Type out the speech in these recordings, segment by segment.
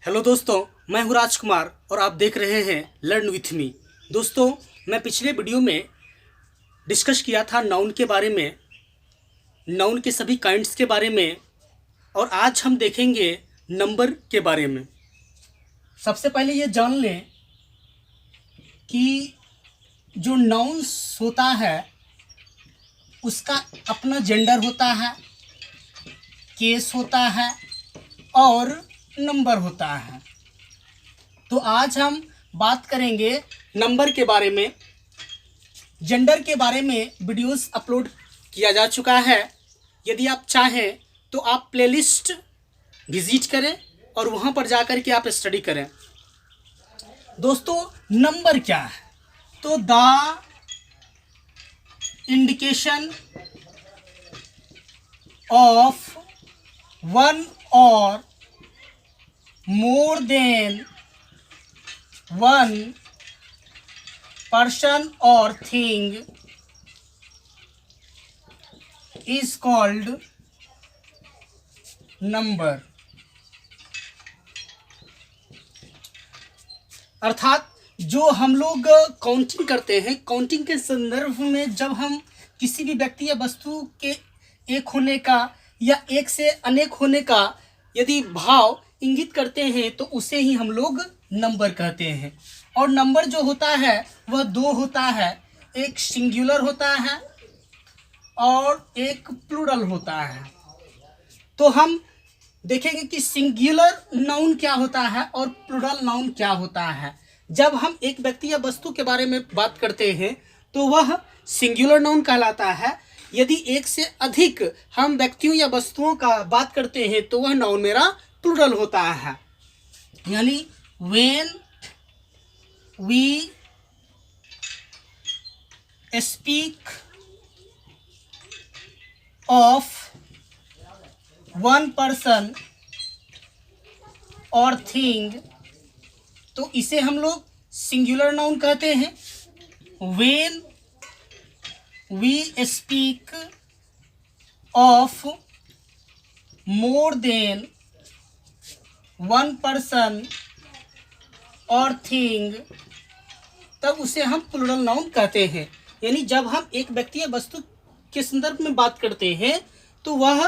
Hello दोस्तों, मैं हूं राजकुमार और आप देख रहे हैं लर्न विथ मी। दोस्तों, मैं पिछले वीडियो में डिस्कस किया था नाउन के बारे में, नाउन के सभी काइंड्स के बारे में, और आज हम देखेंगे नंबर के बारे में। सबसे पहले ये जान लें कि जो नाउन्स होता है उसका अपना जेंडर होता है, केस होता है और नंबर होता है। तो आज हम बात करेंगे नंबर के बारे में। जेंडर के बारे में वीडियोस अपलोड किया जा चुका है। यदि आप चाहें तो आप प्लेलिस्ट विजिट करें और वहां पर जाकर के आप स्टडी करें। दोस्तों, नंबर क्या है? तो द इंडिकेशन ऑफ वन और more than one person or thing is called number। अर्थात जो हम लोग काउंटिंग करते हैं, काउंटिंग के संदर्भ में जब हम किसी भी व्यक्ति या वस्तु के एक होने का या एक से अनेक होने का यदि भाव इंगित करते हैं तो उसे ही हम लोग नंबर कहते हैं। और नंबर जो होता है वह दो होता है, एक सिंगुलर होता है और एक प्लूरल होता है। तो हम देखेंगे कि सिंगुलर नाउन क्या होता है और प्लूरल नाउन क्या होता है। जब हम एक व्यक्ति या वस्तु के बारे में बात करते हैं तो वह सिंगुलर नाउन कहलाता है। यदि एक से अधिक हम व्यक्तियों या वस्तुओं का बात करते हैं तो वह नाउन मेरा प्लूरल होता है। यानी when we speak of one person और थिंग तो इसे हम लोग सिंगुलर नाउन कहते हैं। When we speak of more than one person और थिंग तब उसे हम प्लूरल नाउन कहते हैं। यानी जब हम एक व्यक्ति या वस्तु के संदर्भ में बात करते हैं तो वह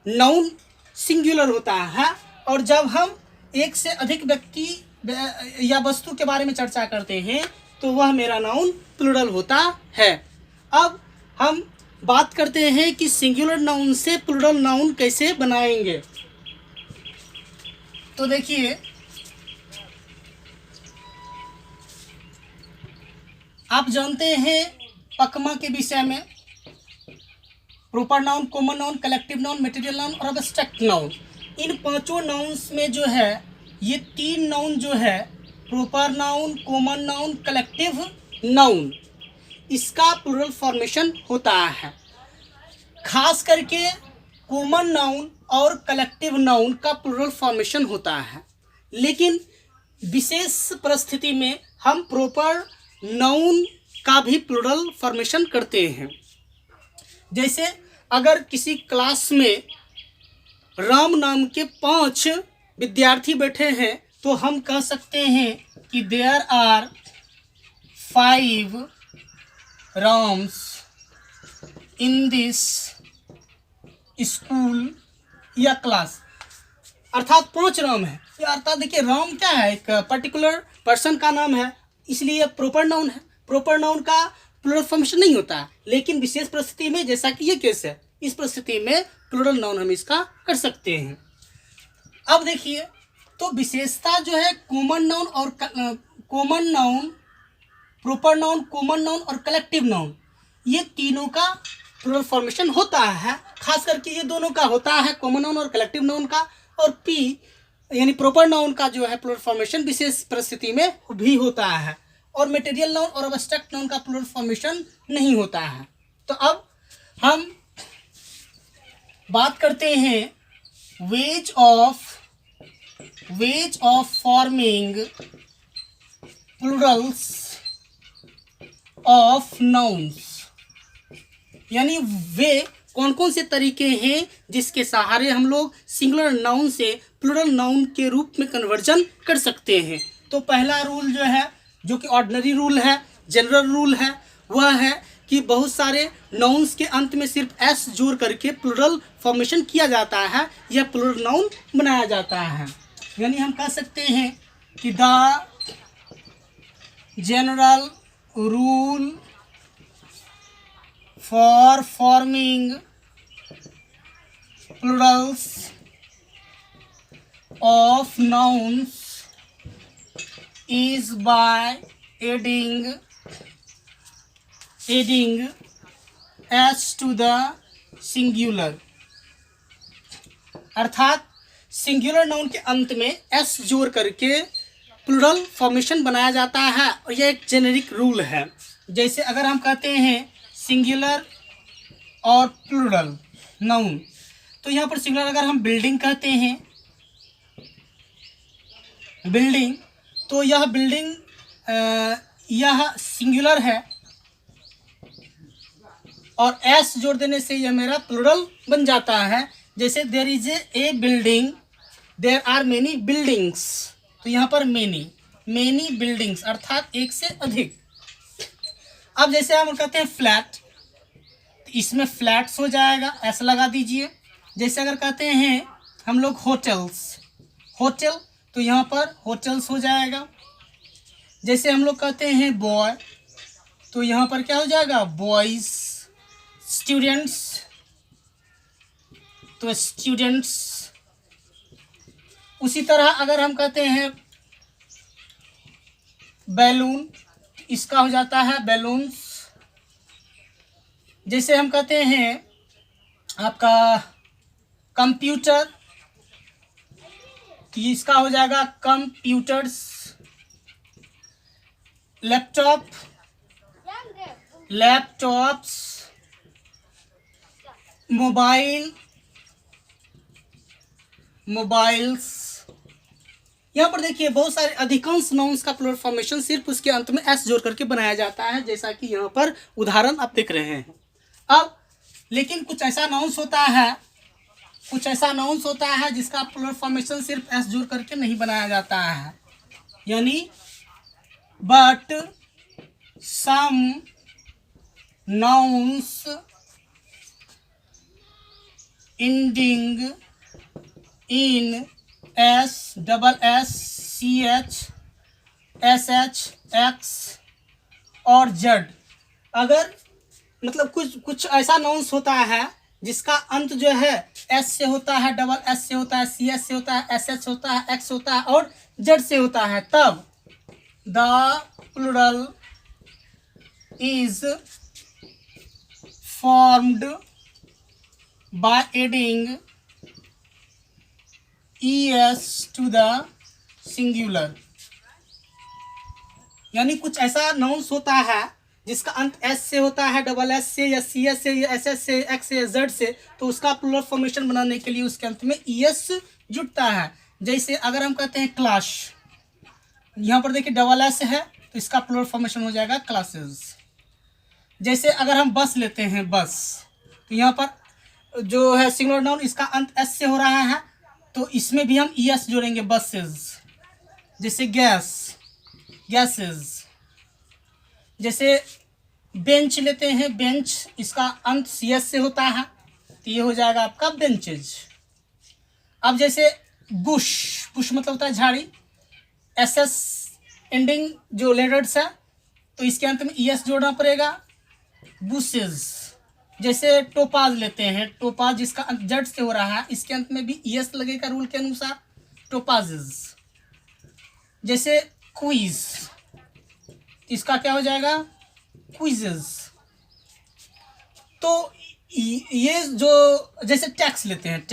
नाउन सिंगुलर होता है, और जब हम एक से अधिक व्यक्ति या वस्तु के बारे में चर्चा करते हैं तो वह मेरा नाउन प्लूरल होता है। अब हम बात करते हैं कि सिंगुलर नाउन से प्लूरल नाउन कैसे बनाएंगे। तो देखिए, आप जानते हैं पकमा के विषय में, proper noun, common noun, collective noun, material noun और एब्स्ट्रैक्ट नाउन। इन पांचों नाउन्स में जो है ये तीन नाउन जो है, proper noun, common noun, collective noun, इसका प्लूरल फॉर्मेशन होता है। खास करके कॉमन नाउन और कलेक्टिव नाउन का प्लूरल फॉर्मेशन होता है, लेकिन विशेष परिस्थिति में हम प्रॉपर नाउन का भी प्लूरल फॉर्मेशन करते हैं। जैसे अगर किसी क्लास में राम नाम के 5 विद्यार्थी बैठे हैं तो हम कह सकते हैं कि there are 5 rooms in this school या क्लास। अर्थात 5 राम है। अर्थात देखिए, राम क्या है? एक पर्टिकुलर पर्सन का नाम है, इसलिए प्रॉपर नाउन है। प्रॉपर नाउन का प्लूरल फॉर्मेशन नहीं होता है, लेकिन विशेष परिस्थिति में, जैसा कि ये केस है, इस परिस्थिति में प्लूरल नाउन हम इसका कर सकते हैं। अब देखिए, तो विशेषता जो है कॉमन नाउन और common noun, proper noun, common noun और कलेक्टिव नाउन, ये तीनों का प्लूरल फॉर्मेशन होता है। खास करके ये दोनों का होता है, कॉमन नाउन और कलेक्टिव नाउन का। और पी यानी प्रॉपर नाउन का जो है प्लूरल फॉर्मेशन विशेष परिस्थिति में भी होता है, और मटेरियल नाउन और एब्स्ट्रैक्ट नाउन का प्लूरल फॉर्मेशन नहीं होता है। तो अब हम बात करते हैं ways of forming Plurals of nouns. यानी वे कौन कौन से तरीके हैं जिसके सहारे हम लोग सिंगुलर नाउन से प्लूरल नाउन के रूप में कन्वर्जन कर सकते हैं। तो पहला रूल जो है, जो कि ऑर्डिनरी रूल है, जनरल रूल है, वह है कि बहुत सारे नाउन्स के अंत में सिर्फ एस जोड़ करके प्लूरल फॉर्मेशन किया जाता है या प्लूरल नाउन बनाया जाता है। यानी हम कह सकते हैं कि the general rule for forming plurals of nouns is by adding s to the singular। अर्थात सिंगुलर नाउन के अंत में s जोड़ करके प्लूरल फॉर्मेशन बनाया जाता है और यह एक जेनेरिक रूल है। जैसे अगर हम कहते हैं सिंगुलर और प्लूरल नाउन, तो यहाँ पर सिंगुलर अगर हम बिल्डिंग कहते हैं, बिल्डिंग, तो यह बिल्डिंग यह सिंगुलर है और एस जोड़ देने से यह मेरा प्लूरल बन जाता है। जैसे there is a building, there are many buildings, तो यहाँ पर मेनी बिल्डिंग्स अर्थात एक से अधिक। अब जैसे हम कहते हैं फ्लैट, तो इसमें फ्लैट्स हो जाएगा, ऐसा लगा दीजिए। जैसे अगर कहते हैं हम लोग होटल, तो यहाँ पर होटल्स हो जाएगा। जैसे हम लोग कहते हैं बॉय, तो यहाँ पर क्या हो जाएगा, बॉयज। स्टूडेंट्स, तो स्टूडेंट्स। उसी तरह अगर हम कहते हैं बैलून, इसका हो जाता है बैलून्स। जैसे हम कहते हैं आपका कंप्यूटर, तो इसका हो जाएगा computers. Laptop, laptops. Mobile, mobiles. यहाँ पर देखिए बहुत सारे अधिकांश नाउन्स का प्लूरल फॉर्मेशन सिर्फ उसके अंत में एस जोड़ करके बनाया जाता है, जैसा कि यहाँ पर उदाहरण आप देख रहे हैं। अब लेकिन कुछ ऐसा नाउन्स होता है जिसका प्लूरल फॉर्मेशन सिर्फ एस जोड़ करके नहीं बनाया जाता है। यानी but some nouns ending in s, double s, ch, sh, x और z, अगर मतलब कुछ ऐसा नाउन्स होता है जिसका अंत जो है s से होता है, डबल s से होता है, ch से होता है, sh होता है, x होता है और z से होता है, तब the plural is formed by adding es to the singular। यानी कुछ ऐसा नाउन्स होता है जिसका अंत s से होता है, डबल s से या cs से या ss से, x से या z से, तो उसका प्लूरल फॉर्मेशन बनाने के लिए उसके अंत में es जुड़ता है। जैसे अगर हम कहते हैं क्लास, यहाँ पर देखिए डबल s है तो इसका प्लूरल फॉर्मेशन हो जाएगा क्लासेस। जैसे अगर हम बस लेते हैं, बस, तो यहाँ पर जो है सिंगुलर नाउन, इसका अंत एस से हो रहा है तो इसमें भी हम ईएस जोड़ेंगे, बसेस। जैसे गैस, गैसेस। जैसे बेंच लेते हैं, बेंच, इसका अंत सीएस से होता है तो ये हो जाएगा आपका बेंचेज। अब जैसे बुश, बुश मतलब होता है झाड़ी, एसएस एंडिंग जो लेटर्स है तो इसके अंत में ईएस जोड़ना पड़ेगा, बुशेस। जैसे टोपाज लेते हैं, टोपाज जिसका अंत जेड से हो रहा है, इसके अंत में भी ईएस लगेगा रूल के अनुसार, टोपाजेस। जैसे क्विज, इसका क्या हो जाएगा, क्विजेस। तो ये जो जैसे टैक्स लेते हैं,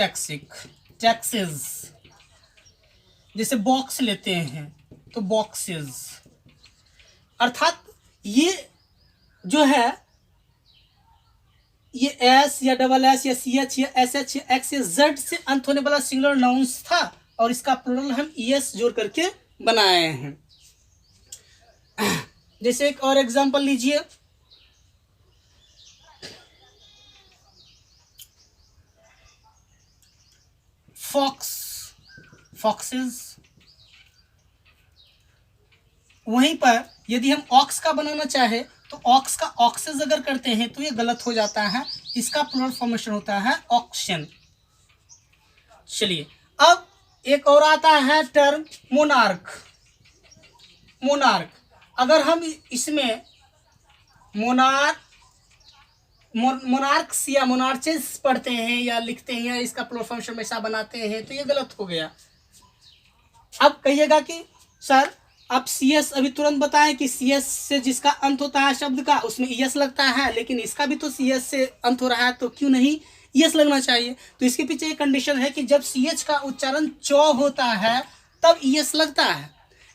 टैक्सेस। जैसे बॉक्स लेते हैं तो बॉक्सेस। अर्थात ये जो है ये एस या डबल एस या सी एच या एस एच या एक्स या जेड से अंत होने वाला सिंगुलर नाउन्स था और इसका प्लूरल हम ईएस जोड़ करके बनाए हैं। जैसे एक और एग्जांपल लीजिए, फॉक्स, फॉक्सेस। वहीं पर यदि हम ऑक्स का बनाना चाहे तो ऑक्स का ऑक्सेस अगर करते हैं तो ये गलत हो जाता है, इसका प्लूरल फॉर्मेशन होता है ऑक्शन। चलिए अब एक और आता है टर्म मोनार्क। मोनार्क, अगर हम इसमें मोनार्क्स या मोनार्चेस पढ़ते हैं या लिखते हैं या इसका प्लूरल फॉर्मेशन हमेशा बनाते हैं तो ये गलत हो गया। अब कहिएगा कि सर आप सी एस अभी तुरंत बताएं कि सी एस से जिसका अंत होता है शब्द का उसमें ई एस लगता है, लेकिन इसका भी तो सी एस से अंत हो रहा है तो क्यों नहीं ई एस लगना चाहिए। तो इसके पीछे एक कंडीशन है कि जब सी एच का उच्चारण चौ होता है तब ई एस लगता है,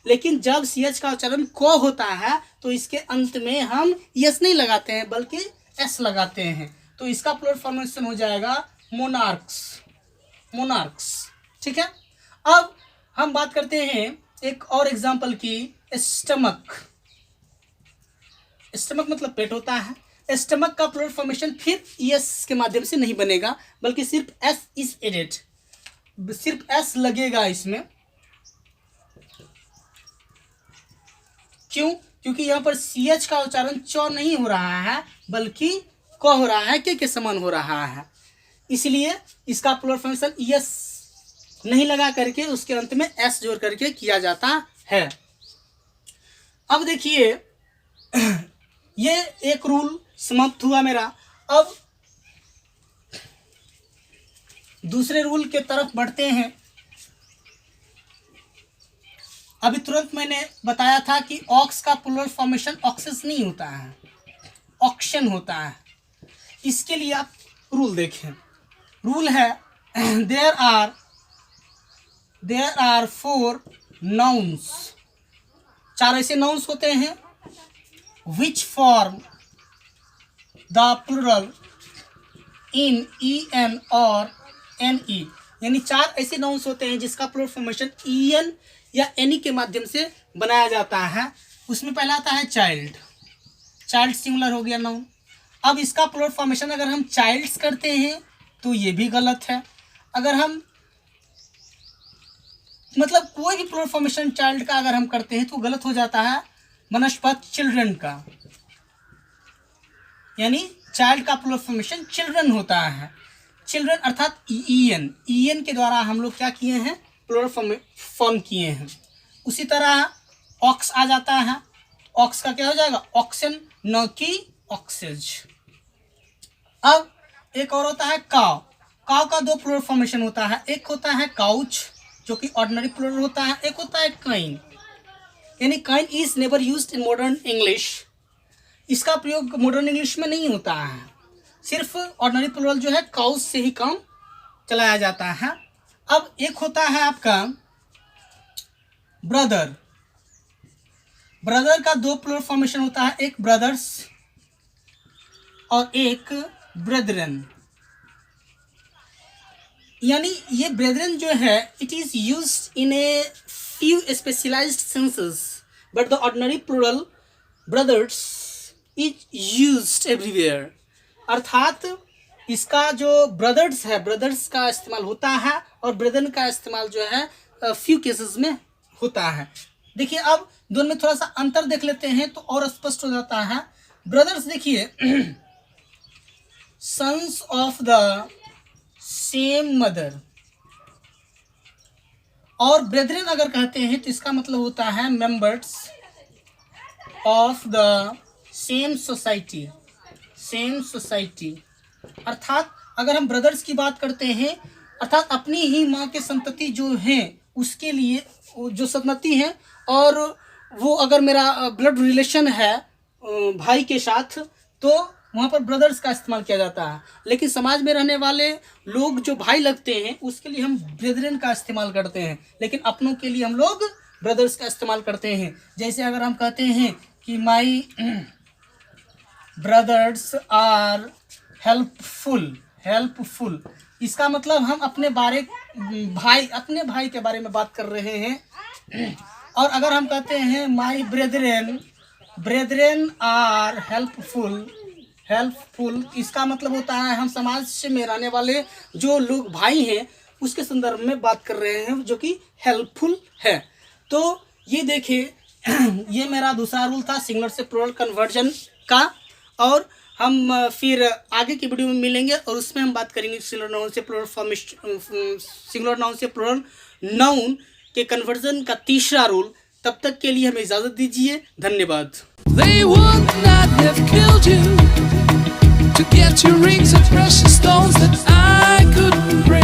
लेकिन जब सी एच का उच्चारण को होता है तो इसके अंत में हम ई एस नहीं लगाते हैं बल्कि एस लगाते हैं। तो इसका प्लूरल फॉर्मेशन हो जाएगा मोनार्क्स, मोनार्क्स। ठीक है, अब हम बात करते हैं एक और एग्जाम्पल की, स्टमक। स्टमक मतलब पेट होता है। स्टमक का प्लूरल फॉर्मेशन फिर एस के माध्यम से नहीं बनेगा बल्कि सिर्फ एस इज एडेड, सिर्फ एस लगेगा इसमें। क्यों? क्योंकि यहाँ पर सी एच का उच्चारण चौ नहीं हो रहा है बल्कि क हो रहा है, के समान हो रहा है, इसलिए इसका प्लूरल फॉर्मेशन एस नहीं लगा करके उसके अंत में एस जोड़ करके किया जाता है। अब देखिए ये एक रूल समाप्त हुआ मेरा। अब दूसरे रूल के तरफ बढ़ते हैं। अभी तुरंत मैंने बताया था कि ऑक्स का प्लूरल फॉर्मेशन ऑक्सेस नहीं होता है, ऑक्शन होता है। इसके लिए आप रूल देखें। रूल है देयर आर 4 नाउन्स, 4 ऐसे नाउन्स होते हैं which form the plural in E N और एन ई, यानी 4 ऐसे नाउन्स होते हैं जिसका प्लूरल फॉर्मेशन ई एन या एन ई के माध्यम से बनाया जाता है। उसमें पहला आता है चाइल्ड, चाइल्ड सिंगुलर हो गया नाउन। अब इसका प्लूरल फॉर्मेशन अगर हम चाइल्ड्स करते हैं तो ये भी गलत है। अगर हम मतलब कोई भी प्लूरल फॉर्मेशन चाइल्ड का अगर हम करते हैं तो गलत हो जाता है बनस्पत चिल्ड्रन का, यानी चाइल्ड का प्लूरल फॉर्मेशन चिल्ड्रन होता है। चिल्ड्रन अर्थात ई एन के द्वारा हम लोग क्या किए हैं, प्लूरल फॉर्म किए हैं। उसी तरह ऑक्स आ जाता है, ऑक्स का क्या हो जाएगा ऑक्सन, न कि ऑक्सेज। अब एक और होता है काव। काव का 2 प्लूरल फॉर्मेशन होता है, एक होता है काउच जो कि ऑर्डिनरी प्लूरल होता है, एक होता है काइन, यानी kine is never used in modern English. इसका प्रयोग मॉडर्न इंग्लिश में नहीं होता है, सिर्फ ऑर्डिनरी प्लूरल जो है काउस से ही काम चलाया जाता है। अब एक होता है आपका ब्रदर। ब्रदर का 2 प्लूरल फॉर्मेशन होता है, एक ब्रदर्स और एक ब्रेदरन। यानी ये ब्रेदरन जो है it is used in a few specialized senses but the ordinary plural brothers is used everywhere. अर्थात इसका जो ब्रदर्स है, ब्रदर्स का इस्तेमाल होता है और ब्रेदरन का इस्तेमाल जो है फ्यू केसेस में होता है। देखिए अब दोनों में थोड़ा सा अंतर देख लेते हैं तो और स्पष्ट हो जाता है। ब्रदर्स देखिए sons of the same mother, और ब्रेदरन अगर कहते हैं तो इसका मतलब होता है members of the same society, same society. अर्थात अगर हम ब्रदर्स की बात करते हैं अर्थात अपनी ही माँ के संतति जो हैं उसके लिए जो संतति हैं, और वो अगर मेरा ब्लड रिलेशन है भाई के साथ तो वहाँ पर ब्रदर्स का इस्तेमाल किया जाता है। लेकिन समाज में रहने वाले लोग जो भाई लगते हैं उसके लिए हम ब्रेदरन का इस्तेमाल करते हैं, लेकिन अपनों के लिए हम लोग ब्रदर्स का इस्तेमाल करते हैं। जैसे अगर हम कहते हैं कि माई ब्रदर्स आर हेल्पफुल, हेल्पफुल, इसका मतलब हम अपने अपने भाई के बारे में बात कर रहे हैं। और अगर हम कहते हैं माई ब्रेदरन आर हेल्पफुल, हेल्पफुल, इसका मतलब होता है हम समाज में रहने वाले जो लोग भाई हैं उसके संदर्भ में बात कर रहे हैं जो कि हेल्पफुल है। तो ये देखिए ये मेरा दूसरा रूल था सिंगुलर से प्लूरल कन्वर्जन का, और हम फिर आगे की वीडियो में मिलेंगे और उसमें हम बात करेंगे सिंगुलर नाउन से प्लूरल सिंगुलर नाउन से प्लूरल नाउन के कन्वर्जन का तीसरा रूल। तब तक के लिए हमें इजाज़त दीजिए, धन्यवाद। They would not have killed you to get your rings of precious stones that I